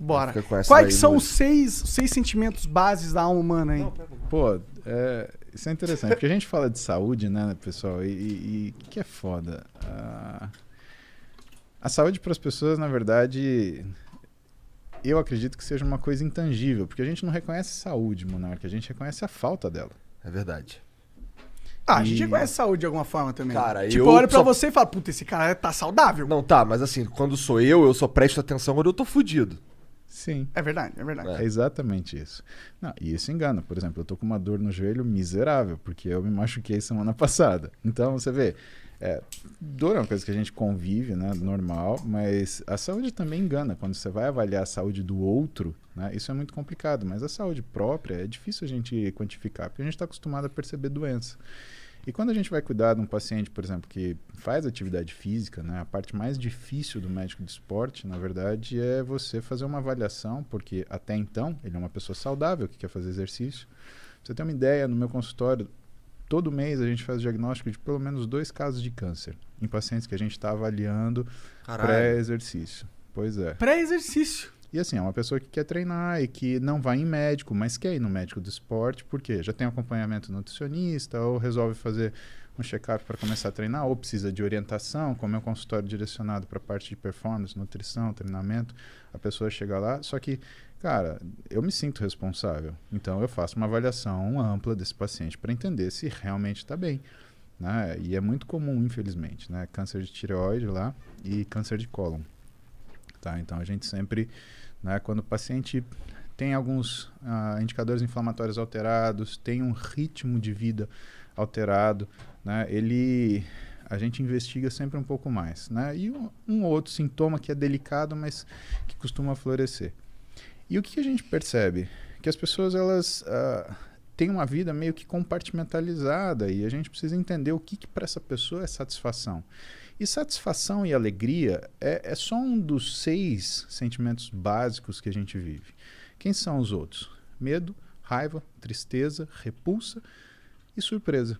Bora. Fica com essa Quais aí, que são Luiz. os seis sentimentos bases da alma humana aí? Pô, isso é interessante, porque a gente fala de saúde, né, pessoal, e que é foda. A saúde para as pessoas, na verdade, eu acredito que seja uma coisa intangível, porque a gente não reconhece saúde, Monarca, a gente reconhece a falta dela. É verdade. Ah, a gente reconhece saúde de alguma forma também. Cara, tipo, eu eu olho pra só- você e falo, puta, esse cara tá saudável. Não, tá, mas assim, quando sou eu só presto atenção quando eu tô fudido. Sim. É verdade, é verdade. É exatamente isso. Não, e isso engana. Por exemplo, eu tô com uma dor no joelho miserável, porque eu me machuquei semana passada. Então, você vê, dor é uma coisa que a gente convive, né, normal, mas a saúde também engana. Quando você vai avaliar a saúde do outro, né, isso é muito complicado, mas a saúde própria é difícil a gente quantificar, porque a gente está acostumado a perceber doença. E quando a gente vai cuidar de um paciente, por exemplo, que faz atividade física, né, a parte mais difícil do médico de esporte, na verdade, é você fazer uma avaliação, porque até então ele é uma pessoa saudável que quer fazer exercício. Pra você ter uma ideia, no meu consultório, todo mês a gente faz diagnóstico de pelo menos 2 casos de câncer em pacientes que a gente está avaliando pré-exercício. Pois é. Pré-exercício. E assim, é uma pessoa que quer treinar e que não vai em médico, mas quer ir no médico do esporte, porque já tem acompanhamento nutricionista, ou resolve fazer um check-up para começar a treinar, ou precisa de orientação, como é um consultório direcionado para a parte de performance, nutrição, treinamento, a pessoa chega lá, só que, cara, eu me sinto responsável, então eu faço uma avaliação ampla desse paciente para entender se realmente está bem, né? E é muito comum, infelizmente, né? Câncer de tireoide lá e câncer de cólon, tá? Então a gente sempre... Né? Quando o paciente tem alguns indicadores inflamatórios alterados, tem um ritmo de vida alterado, né? A gente investiga sempre um pouco mais. Né? E um outro sintoma que é delicado, mas que costuma florescer. E o que a gente percebe? Que as pessoas elas têm uma vida meio que compartimentalizada e a gente precisa entender o que para essa pessoa é satisfação. E satisfação e alegria é só um dos 6 sentimentos básicos que a gente vive. Quem são os outros? Medo, raiva, tristeza, repulsa e surpresa.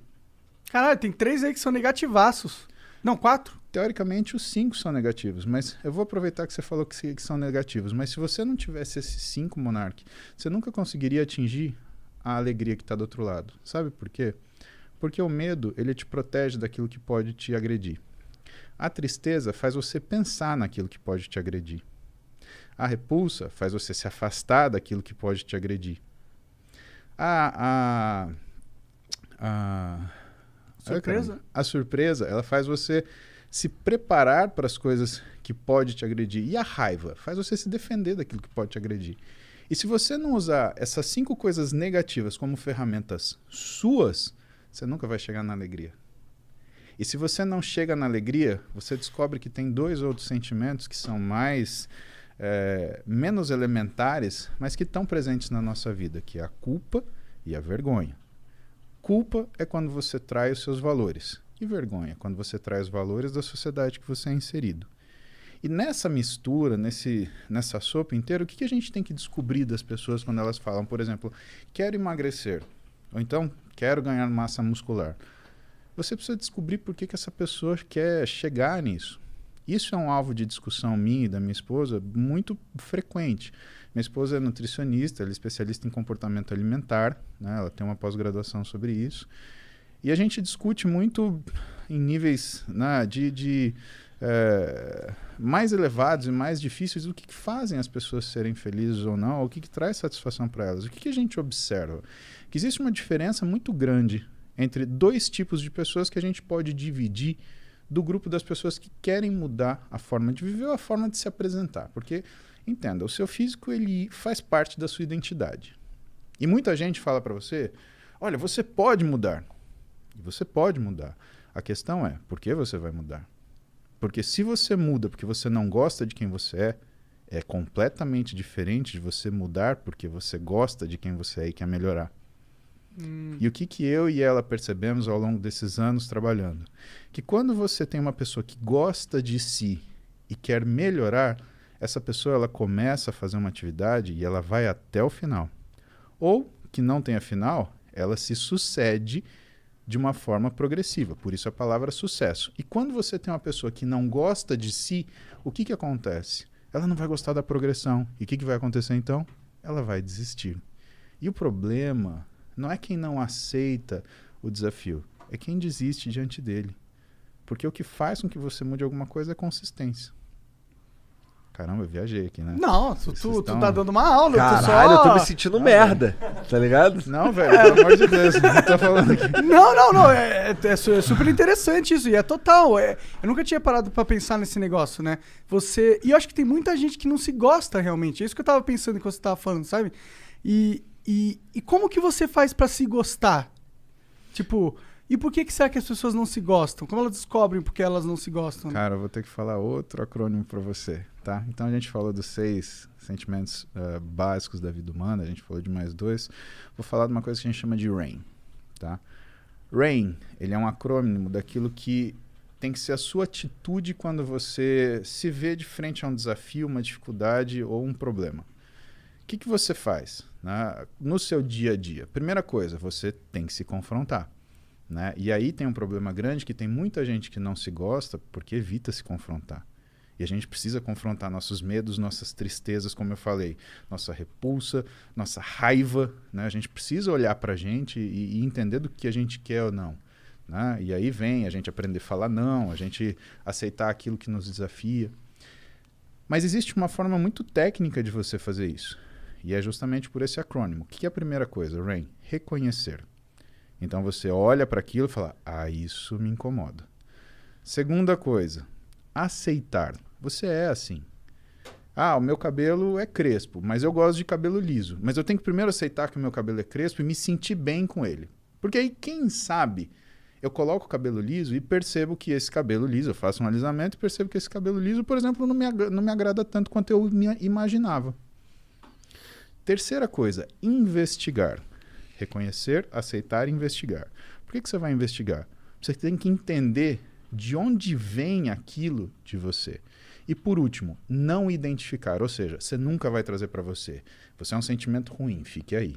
Caralho, tem 3 aí que são negativaços. Não, 4. Teoricamente, os 5 são negativos, mas eu vou aproveitar que você falou que são negativos. Mas se você não tivesse esses 5, Monark, você nunca conseguiria atingir a alegria que está do outro lado. Sabe por quê? Porque o medo, ele te protege daquilo que pode te agredir. A tristeza faz você pensar naquilo que pode te agredir. A repulsa faz você se afastar daquilo que pode te agredir. Surpresa? A surpresa, ela faz você se preparar para as coisas que pode te agredir. E a raiva faz você se defender daquilo que pode te agredir. E se você não usar essas 5 coisas negativas como ferramentas suas, você nunca vai chegar na alegria. E se você não chega na alegria, você descobre que tem 2 outros sentimentos que são menos elementares, mas que estão presentes na nossa vida, que é a culpa e a vergonha. Culpa é quando você trai os seus valores. E vergonha é quando você trai os valores da sociedade que você é inserido. E nessa mistura, nessa sopa inteira, o que a gente tem que descobrir das pessoas quando elas falam, por exemplo, quero emagrecer, ou então quero ganhar massa muscular. Você precisa descobrir por que essa pessoa quer chegar nisso. Isso é um alvo de discussão minha e da minha esposa muito frequente. Minha esposa é nutricionista, ela é especialista em comportamento alimentar, né? Ela tem uma pós-graduação sobre isso. E a gente discute muito em níveis, né, mais elevados e mais difíceis do que fazem as pessoas serem felizes ou não, ou o que traz satisfação para elas. O que a gente observa? Que existe uma diferença muito grande entre 2 tipos de pessoas que a gente pode dividir do grupo das pessoas que querem mudar a forma de viver ou a forma de se apresentar. Porque, entenda, o seu físico ele faz parte da sua identidade. E muita gente fala para você, olha, você pode mudar. E você pode mudar. A questão é, por que você vai mudar? Porque se você muda porque você não gosta de quem você é completamente diferente de você mudar porque você gosta de quem você é e quer melhorar. E o que eu e ela percebemos ao longo desses anos trabalhando? Que quando você tem uma pessoa que gosta de si e quer melhorar, essa pessoa ela começa a fazer uma atividade e ela vai até o final. Ou, que não tenha final, ela se sucede de uma forma progressiva. Por isso a palavra sucesso. E quando você tem uma pessoa que não gosta de si, o que acontece? ela não vai gostar da progressão. E o que vai acontecer então? Ela vai desistir. E o problema não é quem não aceita o desafio, é quem desiste diante dele. Porque o que faz com que você mude alguma coisa é consistência. Caramba, eu viajei aqui, né? Não, tu tá dando uma aula. Caralho, eu tô me sentindo merda, tá ligado? Não, velho, pelo amor de Deus, não tô falando aqui. Não. É super interessante isso. E é total. Eu nunca tinha parado pra pensar nesse negócio, né? E eu acho que tem muita gente que não se gosta realmente. É isso que eu tava pensando enquanto você tava falando, sabe? E como que você faz pra se gostar? Tipo, e por que será que as pessoas não se gostam? Como elas descobrem porque elas não se gostam? Cara, eu vou ter que falar outro acrônimo pra você, tá? Então a gente falou dos 6 sentimentos básicos da vida humana, a gente falou de mais 2. Vou falar de uma coisa que a gente chama de RAIN, tá? RAIN, ele é um acrônimo daquilo que tem que ser a sua atitude quando você se vê de frente a um desafio, uma dificuldade ou um problema. O que você faz, né, no seu dia a dia? Primeira coisa, você tem que se confrontar. Né? E aí tem um problema grande que tem muita gente que não se gosta porque evita se confrontar. E a gente precisa confrontar nossos medos, nossas tristezas, como eu falei, nossa repulsa, nossa raiva. Né? A gente precisa olhar pra gente e entender do que a gente quer ou não. Né? E aí vem a gente aprender a falar não, a gente aceitar aquilo que nos desafia. Mas existe uma forma muito técnica de você fazer isso. E é justamente por esse acrônimo. O que é a primeira coisa, RAIN? Reconhecer. Então você olha para aquilo e fala, isso me incomoda. Segunda coisa, aceitar. Você é assim. O meu cabelo é crespo, mas eu gosto de cabelo liso. Mas eu tenho que primeiro aceitar que o meu cabelo é crespo e me sentir bem com ele. Porque aí, quem sabe, eu coloco o cabelo liso e percebo que esse cabelo liso, eu faço um alisamento e percebo que esse cabelo liso, por exemplo, não me agrada tanto quanto eu imaginava. Terceira coisa, investigar. Reconhecer, aceitar e investigar. Por que você vai investigar? Você tem que entender de onde vem aquilo de você. E por último, não identificar. Ou seja, você nunca vai trazer para você. Você é um sentimento ruim, fique aí.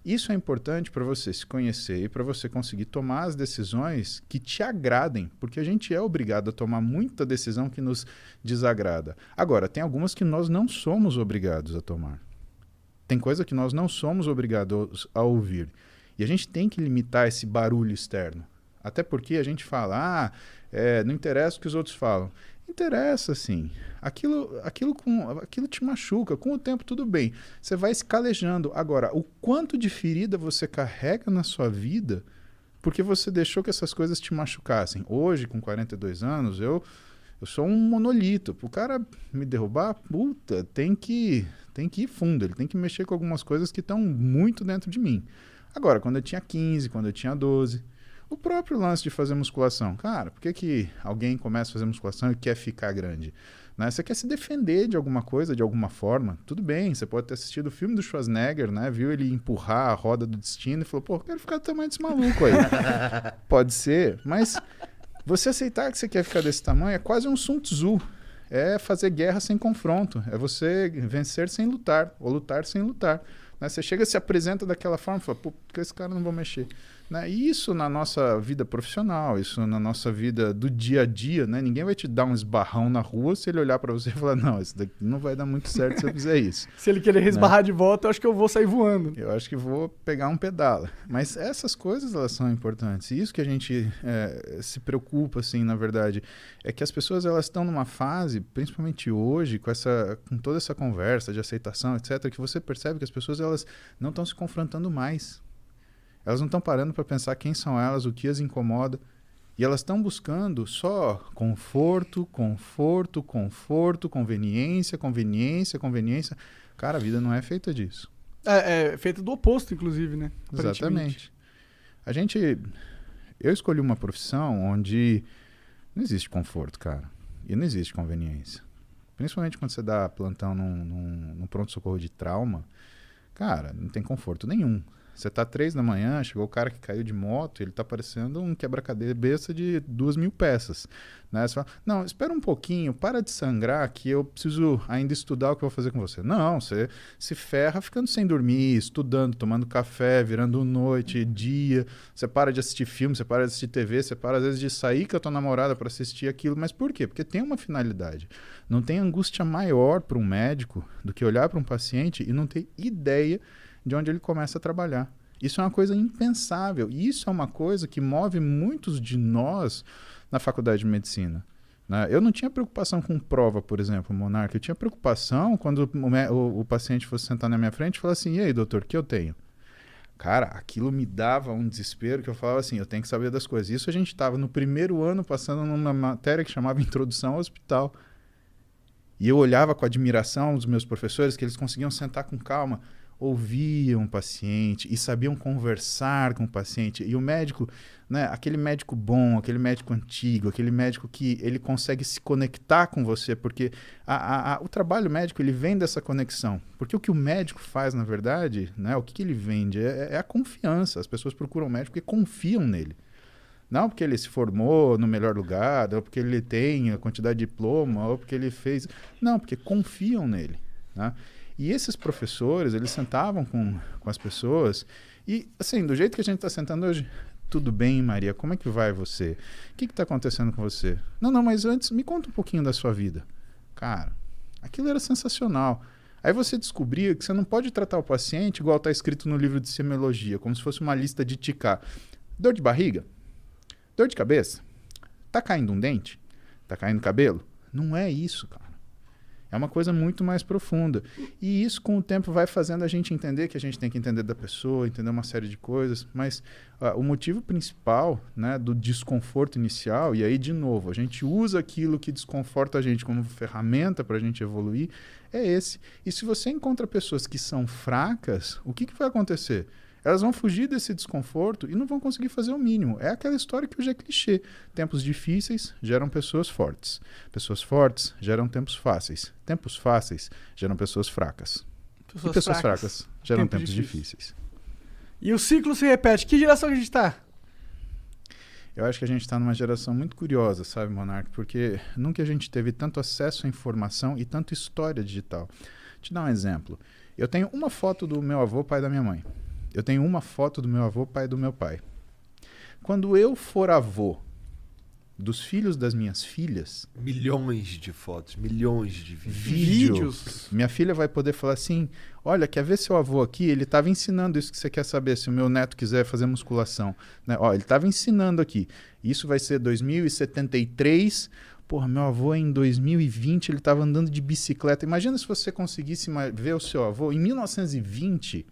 Isso é importante para você se conhecer e para você conseguir tomar as decisões que te agradem, porque a gente é obrigado a tomar muita decisão que nos desagrada. Agora, tem algumas que nós não somos obrigados a tomar. Tem coisa que nós não somos obrigados a ouvir. E a gente tem que limitar esse barulho externo. Até porque a gente fala, não interessa o que os outros falam. Interessa, sim. Aquilo te machuca. Com o tempo, tudo bem. Você vai se calejando. Agora, o quanto de ferida você carrega na sua vida porque você deixou que essas coisas te machucassem. Hoje, com 42 anos, eu sou um monolito. Para o cara me derrubar, puta, tem que ir fundo. Ele tem que mexer com algumas coisas que estão muito dentro de mim. Agora, quando eu tinha 15, quando eu tinha 12... O próprio lance de fazer musculação. Cara, por que alguém começa a fazer musculação e quer ficar grande? Né? Você quer se defender de alguma coisa, de alguma forma. Tudo bem, você pode ter assistido o filme do Schwarzenegger, né? Viu ele empurrar a roda do destino e falou, eu quero ficar do tamanho desse maluco aí. Pode ser, mas você aceitar que você quer ficar desse tamanho é quase um Sun Tzu. É fazer guerra sem confronto. É você vencer sem lutar, ou lutar sem lutar. Né? Você chega, se apresenta daquela forma e fala, porque esse cara não vai mexer. Né? E isso na nossa vida profissional, isso na nossa vida do dia a dia, né? Ninguém vai te dar um esbarrão na rua se ele olhar para você e falar, não, isso daqui não vai dar muito certo se eu fizer isso. Se ele querer esbarrar de volta, eu acho que eu vou sair voando. Eu acho que vou pegar um pedala. Mas essas coisas, elas são importantes. E isso que a gente se preocupa, assim, na verdade, é que as pessoas, elas estão numa fase, principalmente hoje, com toda essa conversa de aceitação, etc., que você percebe que as pessoas, elas não estão se confrontando mais. Elas não estão parando para pensar quem são elas, o que as incomoda. E elas estão buscando só conforto, conveniência. Cara, a vida não é feita disso. É feita do oposto, inclusive, né? Exatamente. Eu escolhi uma profissão onde não existe conforto, cara. E não existe conveniência. Principalmente quando você dá plantão num pronto-socorro de trauma, cara, não tem conforto nenhum. Você tá 3 da manhã, chegou o cara que caiu de moto, ele tá parecendo um quebra-cabeça de 2.000 peças. Né? Você fala, não, espera um pouquinho, para de sangrar que eu preciso ainda estudar o que eu vou fazer com você. Não, você se ferra ficando sem dormir, estudando, tomando café, virando noite, dia. Você para de assistir filme, você para de assistir TV, você para às vezes de sair com a tua namorada para assistir aquilo. Mas por quê? Porque tem uma finalidade. Não tem angústia maior para um médico do que olhar para um paciente e não ter ideia de onde ele começa a trabalhar. Isso é uma coisa impensável. E isso é uma coisa que move muitos de nós na faculdade de medicina. Né? Eu não tinha preocupação com prova, por exemplo, Monarca. Eu tinha preocupação quando o paciente fosse sentar na minha frente e falar assim, e aí, doutor, o que eu tenho? Cara, aquilo me dava um desespero que eu falava assim, eu tenho que saber das coisas. Isso a gente estava no primeiro ano passando numa matéria que chamava Introdução ao Hospital. E eu olhava com admiração dos meus professores que eles conseguiam sentar com calma, ouviam o paciente e sabiam conversar com o paciente. E o médico, né, aquele médico bom, aquele médico antigo, aquele médico que ele consegue se conectar com você, porque o trabalho médico ele vem dessa conexão. Porque o que o médico faz, na verdade, né, o que ele vende é a confiança. As pessoas procuram o médico porque confiam nele. Não porque ele se formou no melhor lugar, ou porque ele tem a quantidade de diploma, ou porque ele fez... Não, porque confiam nele. Né? E esses professores, eles sentavam com as pessoas e, assim, do jeito que a gente está sentando hoje, tudo bem, Maria, como é que vai você? O que está acontecendo com você? Não, mas antes, me conta um pouquinho da sua vida. Cara, aquilo era sensacional. Aí você descobria que você não pode tratar o paciente igual está escrito no livro de semiologia, como se fosse uma lista de ticar. Dor de barriga? Dor de cabeça? Tá caindo um dente? Tá caindo cabelo? Não é isso, cara. É uma coisa muito mais profunda. E isso, com o tempo, vai fazendo a gente entender que a gente tem que entender da pessoa, entender uma série de coisas. Mas o motivo principal, né, do desconforto inicial, e aí, de novo, a gente usa aquilo que desconforta a gente como ferramenta para a gente evoluir, é esse. E se você encontra pessoas que são fracas, o que vai acontecer? Elas vão fugir desse desconforto e não vão conseguir fazer o mínimo. É aquela história que hoje é clichê. Tempos difíceis geram pessoas fortes. Pessoas fortes geram tempos fáceis. Tempos fáceis geram pessoas fracas. E pessoas fracas geram tempos difíceis. E o ciclo se repete. Que geração que a gente está? Eu acho que a gente está numa geração muito curiosa, sabe, Monark? Porque nunca a gente teve tanto acesso à informação e tanta história digital. Vou te dar um exemplo. Eu tenho uma foto do meu avô, pai da minha mãe. Eu tenho uma foto do meu avô, pai do meu pai. Quando eu for avô dos filhos das minhas filhas... Milhões de fotos, milhões de vídeos. Minha filha vai poder falar assim, olha, quer ver seu avô aqui? Ele estava ensinando isso que você quer saber, se o meu neto quiser fazer musculação. Né? Ó, ele estava ensinando aqui. Isso vai ser 2073... Porra, meu avô em 2020 ele estava andando de bicicleta. Imagina se você conseguisse ver o seu avô em 1920...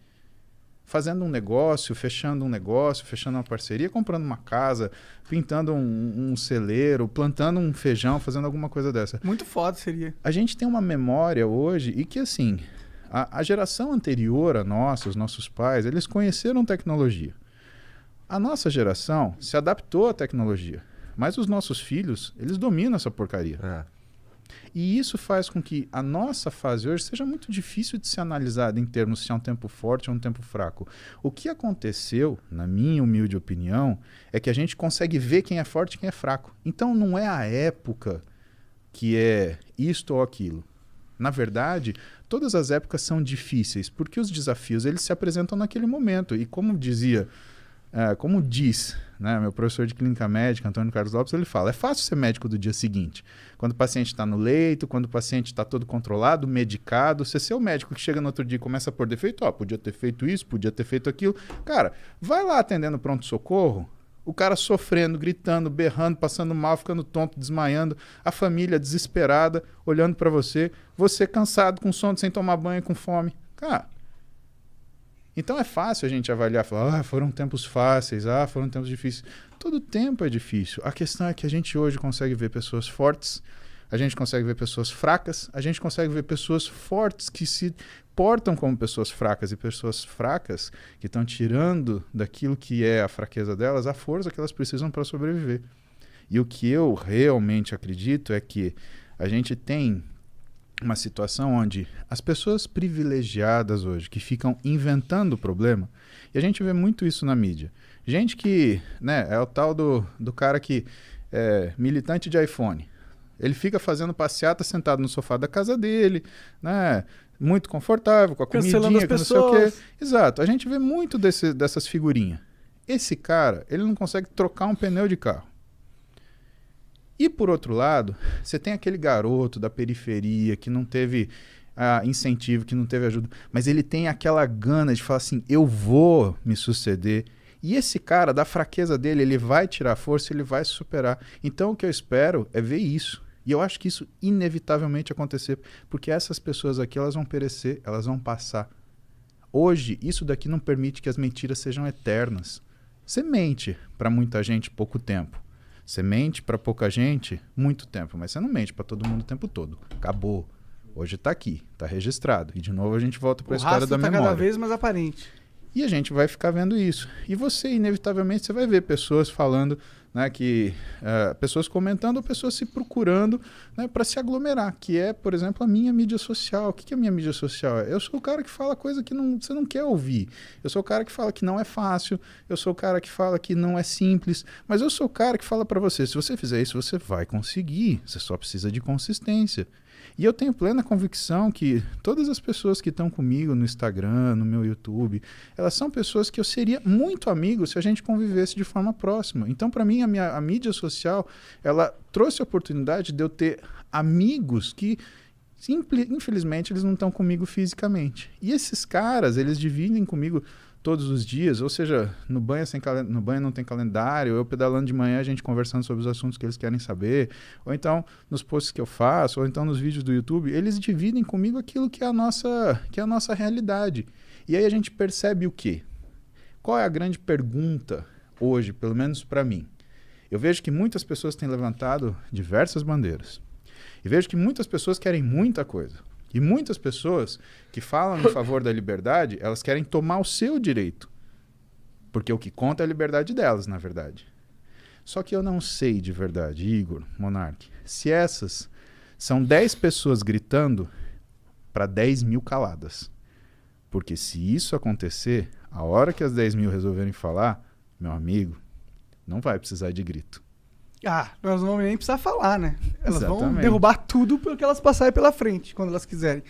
fazendo um negócio, fechando uma parceria, comprando uma casa, pintando um celeiro, plantando um feijão, fazendo alguma coisa dessa. Muito foda seria. A gente tem uma memória hoje e que, assim, a geração anterior a nossa, os nossos pais, eles conheceram tecnologia. A nossa geração se adaptou à tecnologia, mas os nossos filhos, eles dominam essa porcaria. E isso faz com que a nossa fase hoje seja muito difícil de ser analisada em termos se é um tempo forte ou um tempo fraco. O que aconteceu, na minha humilde opinião, é que a gente consegue ver quem é forte e quem é fraco. Então não é a época que é isto ou aquilo. Na verdade, todas as épocas são difíceis, porque os desafios eles se apresentam naquele momento. E como diz, né, meu professor de clínica médica, Antônio Carlos Lopes, ele fala, é fácil ser médico do dia seguinte. Quando o paciente está no leito, quando o paciente está todo controlado, medicado, você ser o médico que chega no outro dia e começa a pôr defeito, podia ter feito isso, podia ter feito aquilo. Cara, vai lá atendendo pronto-socorro, o cara sofrendo, gritando, berrando, passando mal, ficando tonto, desmaiando, a família desesperada, olhando para você cansado, com sono, sem tomar banho, com fome. Cara, então é fácil a gente avaliar, falar, foram tempos fáceis, foram tempos difíceis. Todo tempo é difícil. A questão é que a gente hoje consegue ver pessoas fortes, a gente consegue ver pessoas fracas, a gente consegue ver pessoas fortes que se portam como pessoas fracas e pessoas fracas que estão tirando daquilo que é a fraqueza delas a força que elas precisam para sobreviver. E o que eu realmente acredito é que a gente tem uma situação onde as pessoas privilegiadas hoje, que ficam inventando o problema, e a gente vê muito isso na mídia. Gente que, né, é o tal do cara que é militante de iPhone. Ele fica fazendo passeata sentado no sofá da casa dele, né, muito confortável, com a Cancelando comidinha, as com não sei o pessoas. quê. Exato, a gente vê muito dessas figurinhas. Esse cara, ele não consegue trocar um pneu de carro. E por outro lado, você tem aquele garoto da periferia que não teve incentivo, que não teve ajuda, mas ele tem aquela gana de falar assim, eu vou me suceder. E esse cara, da fraqueza dele, ele vai tirar força, ele vai se superar. Então o que eu espero é ver isso. E eu acho que isso inevitavelmente acontecer, porque essas pessoas aqui, elas vão perecer, elas vão passar. Hoje, isso daqui não permite que as mentiras sejam eternas. Você mente para muita gente pouco tempo. Você mente para pouca gente muito tempo, mas você não mente para todo mundo o tempo todo. Acabou. Hoje está aqui, está registrado. E de novo a gente volta para a história da memória. Cada vez mais aparente. E a gente vai ficar vendo isso. E você, inevitavelmente, você vai ver pessoas falando, né, pessoas comentando ou pessoas se procurando, né, para se aglomerar, que é, por exemplo, a minha mídia social. O que é a minha mídia social? Eu sou o cara que fala coisa que você não quer ouvir. Eu sou o cara que fala que não é fácil. Eu sou o cara que fala que não é simples. Mas eu sou o cara que fala para você, se você fizer isso, você vai conseguir. Você só precisa de consistência. E eu tenho plena convicção que todas as pessoas que estão comigo no Instagram, no meu YouTube, elas são pessoas que eu seria muito amigo se a gente convivesse de forma próxima. Então, para mim, a mídia social, ela trouxe a oportunidade de eu ter amigos que, infelizmente, eles não estão comigo fisicamente. E esses caras, eles dividem comigo todos os dias, ou seja, no banho não tem calendário, eu pedalando de manhã, a gente conversando sobre os assuntos que eles querem saber, ou então nos posts que eu faço, ou então nos vídeos do YouTube, eles dividem comigo aquilo que é a nossa realidade. E aí a gente percebe o quê? Qual é a grande pergunta hoje, pelo menos para mim? Eu vejo que muitas pessoas têm levantado diversas bandeiras. E vejo que muitas pessoas querem muita coisa. E muitas pessoas que falam em favor da liberdade, elas querem tomar o seu direito. Porque o que conta é a liberdade delas, na verdade. Só que eu não sei de verdade, Igor, Monark, se essas são 10 pessoas gritando para 10 mil caladas. Porque se isso acontecer, a hora que as 10 mil resolverem falar, meu amigo, não vai precisar de grito. Ah, nós não vamos nem precisar falar, né? Elas vão Exatamente. derrubar tudo pelo que elas passarem pela frente, quando elas quiserem.